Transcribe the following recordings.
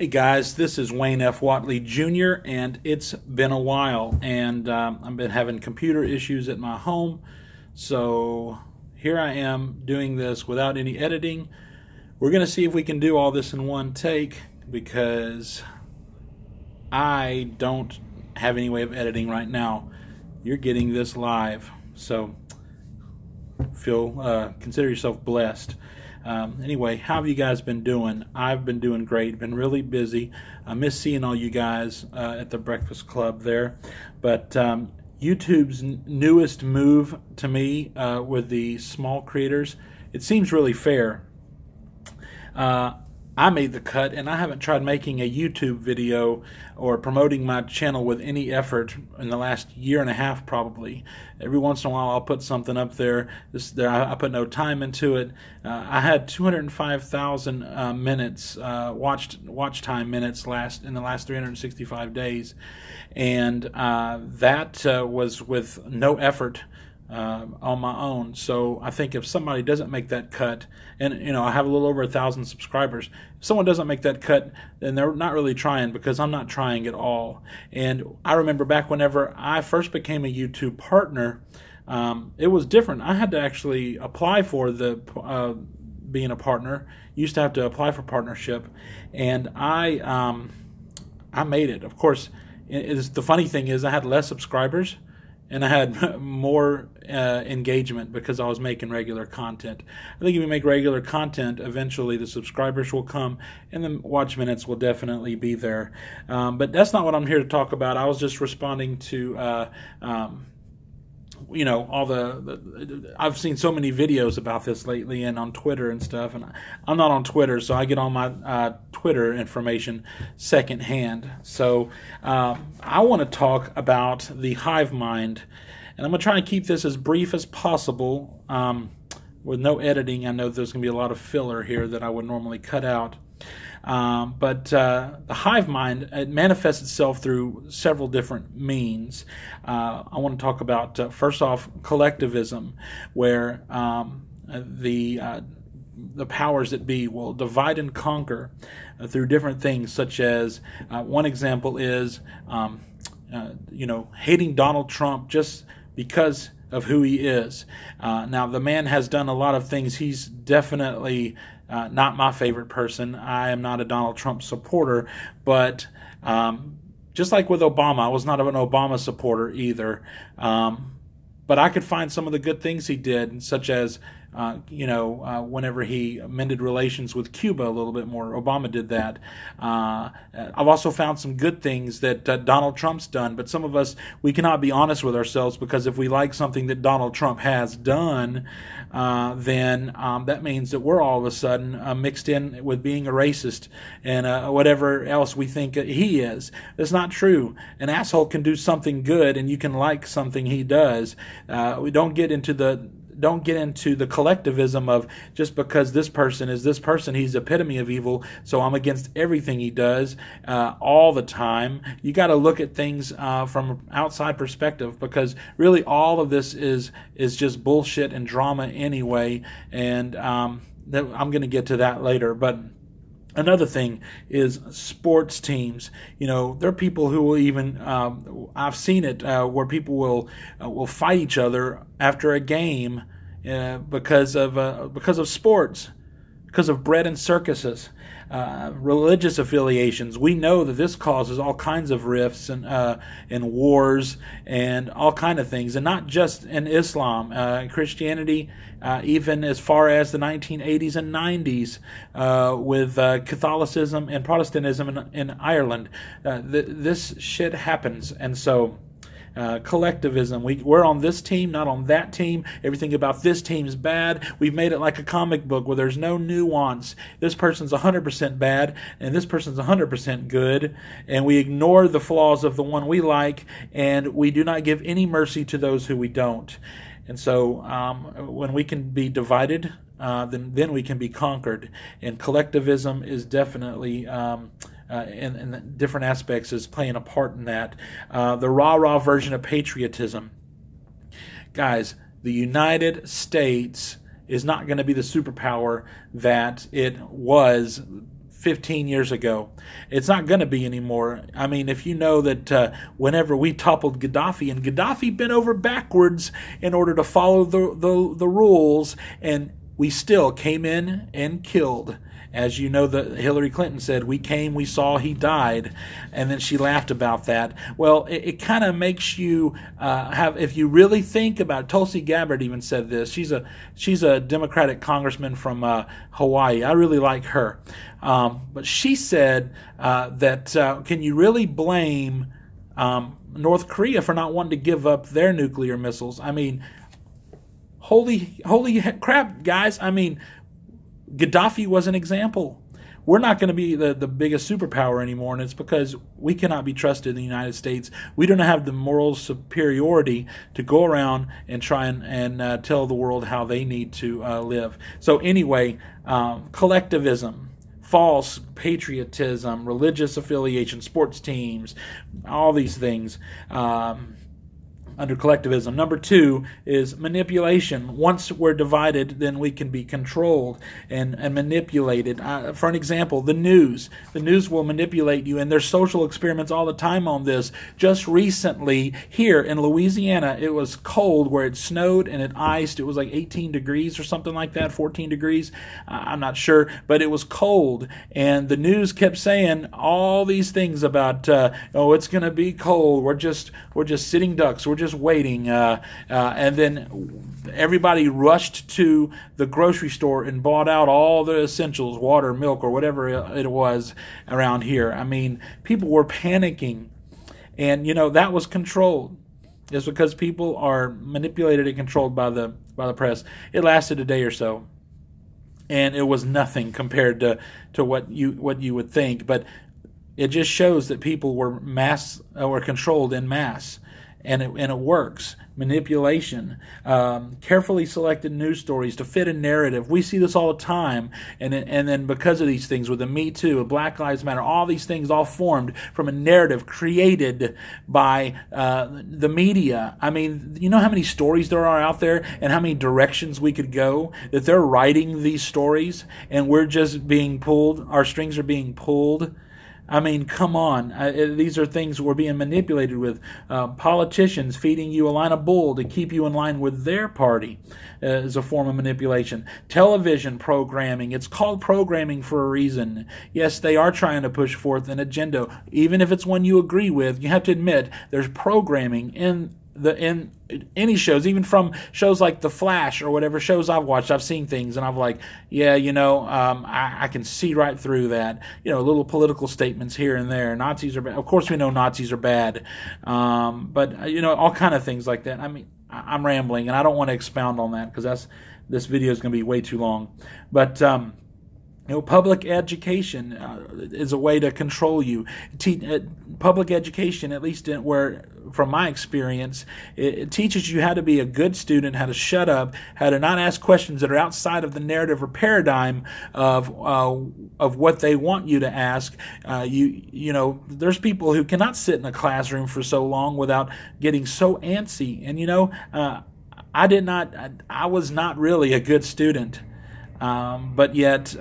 Hey guys, this is Wayne F. Watley Jr. and it's been a while, and I've been having computer issues at my home, so here I am doing this without any editing. We're going to see if we can do all this in one take because I don't have any way of editing right now. You're getting this live, so consider yourself blessed. Anyway, how have you guys been doing? I've been doing great. Been really busy. I miss seeing all you guys at the Breakfast Club there. But YouTube's newest move to me with the small creators, it seems really fair. I made the cut, and I haven't tried making a YouTube video or promoting my channel with any effort in the last year and a half probably. Every once in a while I'll put something up there. I put no time into it. I had 205,000 minutes, watch time minutes in the last 365 days, and that was with no effort on my own. So I think if somebody doesn't make that cut, and I have a little over 1,000 subscribers, if someone doesn't make that cut, then they're not really trying, because I'm not trying at all. And I remember back whenever I first became a YouTube partner, it was different. I had to actually apply for the being a partner. You used to have to apply for partnership, and I made it. Of course, the funny thing is I had less subscribers, and I had more engagement because I was making regular content. I think if you make regular content, eventually the subscribers will come and the watch minutes will definitely be there. But that's not what I'm here to talk about. I was just responding to all I've seen so many videos about this lately and on Twitter and stuff, and I'm not on Twitter, so I get all my Twitter information secondhand. So I want to talk about the hive mind, and I'm going to try and keep this as brief as possible with no editing. I know there's going to be a lot of filler here that I would normally cut out. But the hive mind, it manifests itself through several different means. I want to talk about, first off, collectivism, where the powers that be will divide and conquer through different things, such as one example is hating Donald Trump just because of who he is. Now, the man has done a lot of things. He's definitely not my favorite person. I am not a Donald Trump supporter, but just like with Obama, I was not an Obama supporter either. But I could find some of the good things he did, such as whenever he mended relations with Cuba a little bit more. Obama did that. I've also found some good things that Donald Trump's done, but some of us, we cannot be honest with ourselves, because if we like something that Donald Trump has done, then that means that we're all of a sudden mixed in with being a racist and whatever else we think he is. That's not true. An asshole can do something good, and you can like something he does. We don't get into the collectivism of just because this person is this person, he's the epitome of evil, so I'm against everything he does all the time. You got to look at things from an outside perspective, because really all of this is just bullshit and drama anyway, and I'm going to get to that later. But another thing is sports teams. There are people who will even, I've seen it, where people will fight each other after a game because of sports, because of bread and circuses, religious affiliations. We know that this causes all kinds of rifts and wars and all kinds of things, and not just in Islam, Christianity, even as far as the 1980s and 90s with Catholicism and Protestantism in Ireland. This shit happens, and so collectivism. We're on this team, not on that team. Everything about this team is bad. We've made it like a comic book where there's no nuance. This person's 100% bad, and this person's 100% good, and we ignore the flaws of the one we like, and we do not give any mercy to those who we don't. And so when we can be divided, then we can be conquered. And collectivism is definitely in different aspects is playing a part in that. The rah-rah version of patriotism. Guys, the United States is not going to be the superpower that it was 15 years ago. It's not going to be anymore. I mean, if you know that whenever we toppled Gaddafi, and Gaddafi bent over backwards in order to follow the rules, and we still came in and killed. As you know, that Hillary Clinton said, we came, we saw, he died, and then she laughed about that. Well, it kind of makes you if you really think about it. Tulsi Gabbard even said this. She's a Democratic congressman from Hawaii. I really like her. But she said that can you really blame North Korea for not wanting to give up their nuclear missiles? I mean, holy crap, guys. I mean, Gaddafi was an example. We're not going to be the biggest superpower anymore, and it's because we cannot be trusted in the United States. We don't have the moral superiority to go around and try and tell the world how they need to live. So anyway, collectivism, false patriotism, religious affiliation, sports teams, all these things. Under collectivism. Number 2 is manipulation. Once we're divided, then we can be controlled and manipulated. For an example, the news. The news will manipulate you, and there's social experiments all the time on this. Just recently, here in Louisiana, it was cold where it snowed and it iced. It was like 18 degrees or something like that, 14 degrees. I'm not sure, but it was cold, and the news kept saying all these things about, oh, it's going to be cold. We're just sitting ducks. We're just waiting, and then everybody rushed to the grocery store and bought out all the essentials, water, milk, or whatever it was around here. I mean, people were panicking, and that was controlled. It's because people are manipulated and controlled by the press. It lasted a day or so, and it was nothing compared to what you would think, but it just shows that people were controlled in mass. And it works. Manipulation, carefully selected news stories to fit a narrative. We see this all the time, and then because of these things, with the Me Too, Black Lives Matter, all these things all formed from a narrative created by the media. I mean, you know how many stories there are out there, and how many directions we could go, that they're writing these stories, and we're just being pulled. Our strings are being pulled. I mean, come on. These are things we're being manipulated with. Politicians feeding you a line of bull to keep you in line with their party is a form of manipulation. Television programming. It's called programming for a reason. Yes, they are trying to push forth an agenda. Even if it's one you agree with, you have to admit there's programming in any shows, even from shows like The Flash or whatever shows I've watched. I've seen things and I'm like, yeah, I can see right through that. Little political statements here and there. Nazis are bad. Of course we know Nazis are bad. But all kind of things like that. I mean, I'm rambling and I don't want to expound on that because this video is going to be way too long. But public education is a way to control you. Public education, at least from my experience, it teaches you how to be a good student, how to shut up, how to not ask questions that are outside of the narrative or paradigm of what they want you to ask. There's people who cannot sit in a classroom for so long without getting so antsy. And I was not really a good student. But yet,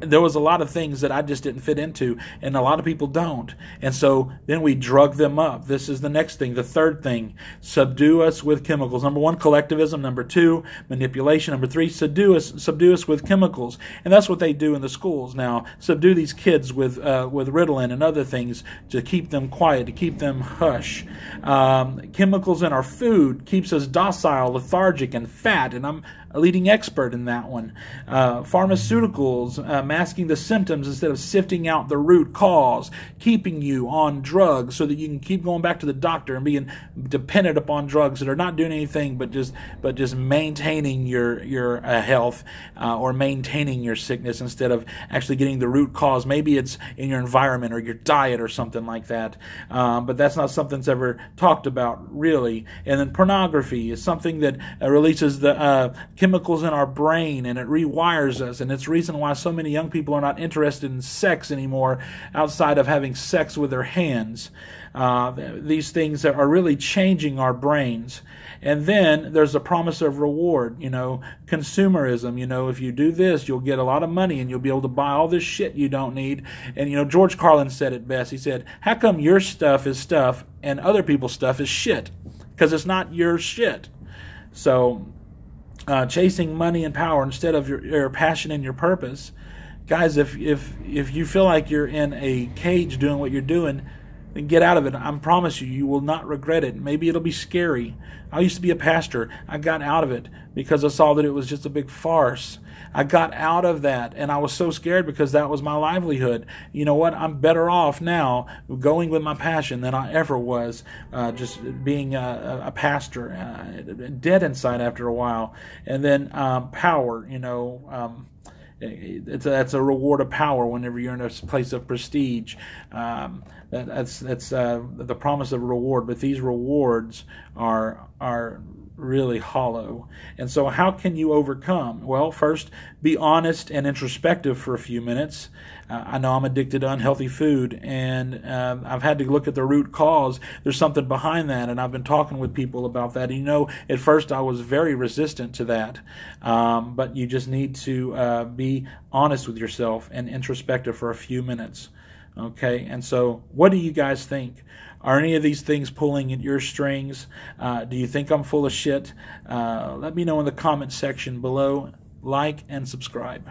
there was a lot of things that I just didn't fit into, and a lot of people don't. And so then we drug them up. This is the next thing, the third thing. Subdue us with chemicals. Number 1, collectivism. Number 2, manipulation. Number 3, subdue us with chemicals. And that's what they do in the schools now. Subdue these kids with Ritalin and other things to keep them quiet, to keep them hush. Chemicals in our food keeps us docile, lethargic, and fat. And I'm a leading expert in that one. Pharmaceuticals, masking the symptoms instead of sifting out the root cause, keeping you on drugs so that you can keep going back to the doctor and being dependent upon drugs that are not doing anything but just maintaining your health or maintaining your sickness instead of actually getting the root cause. Maybe it's in your environment or your diet or something like that, but that's not something that's ever talked about really. And then pornography is something that releases the chemicals in our brain, and it rewires us. And it's the reason why so many young people are not interested in sex anymore outside of having sex with their hands. These things are really changing our brains. And then there's a promise of reward, consumerism. If you do this, you'll get a lot of money and you'll be able to buy all this shit you don't need. And, George Carlin said it best. He said, how come your stuff is stuff and other people's stuff is shit? Because it's not your shit. So, chasing money and power instead of your passion and your purpose. Guys, if you feel like you're in a cage doing what you're doing, then get out of it. I promise you, you will not regret it. Maybe it'll be scary. I used to be a pastor. I got out of it because I saw that it was just a big farce. I got out of that, and I was so scared because that was my livelihood. You know what? I'm better off now going with my passion than I ever was just being a pastor, dead inside after a while. And then power, that's a reward of power whenever you're in a place of prestige. That's the promise of reward, but these rewards are really hollow. And so how can you overcome? Well, first, be honest and introspective for a few minutes. I know I'm addicted to unhealthy food, and I've had to look at the root cause. There's something behind that, and I've been talking with people about that. At first I was very resistant to that, but you just need to be honest with yourself and introspective for a few minutes. Okay, and so what do you guys think? Are any of these things pulling at your strings? Do you think I'm full of shit? Let me know in the comment section below. Like and subscribe.